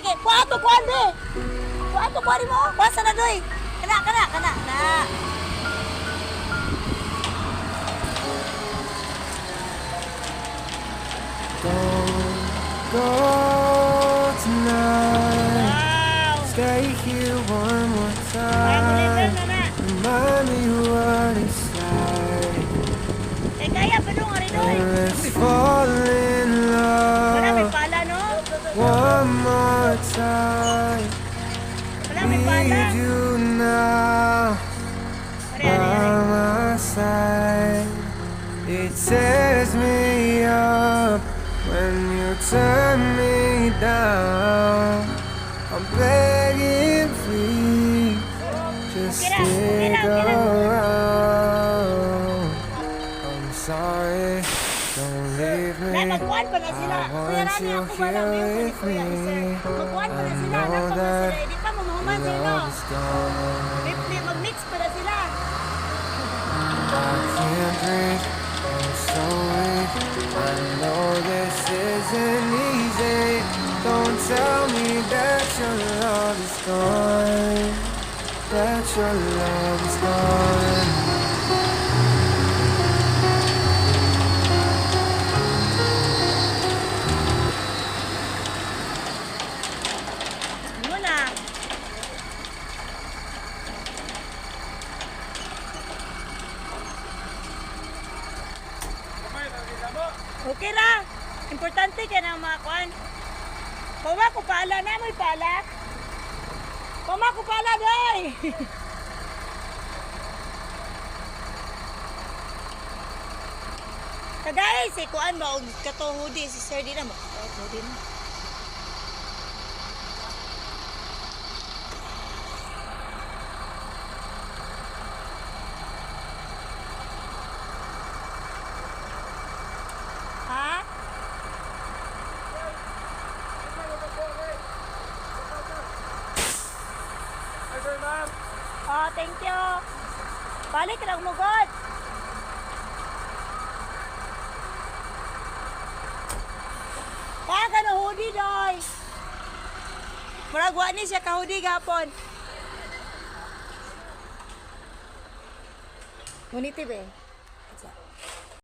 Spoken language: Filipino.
kay. Kuha to kuha de. Kuha to kuha mo. Basa na doy. Kana na. Go tonight. Wow. Stay here one more time. Remind me what it's like. Kaya pa dong ari doy. And let's fall in Wala may love pala no. one more time. Wala may pala. Need you now by my side. It tears me up when you turn me down. I'm begging, please, just stick around. I'm sorry, don't leave me. Na magkuhan pa na sila. I Kuya want Rani you ako ba lang here yung with kuya me. Magkuhan pa na I sila. know Napa pa that sila. Hindi pa mamuhuman sila. love is gone. Mag-mix pa na sila. I can't breathe, I'm so weak. I know this isn't easy. Don't tell me that your love is gone. That your love is gone. Ano na? Okay ra. Importante ka na mga kuhan. Pama ko pala na, may pala. Pama ko pala, doy. Kagay, si kuhan ba, og katuhudi, si Sir Dina mo. Katuhudi mo. Ha? Oh, thank you. Balik ka lang mo, God. Kaya ka na hudi, doy. Maragwa ni siya kahudi gapon. Nguniti, be.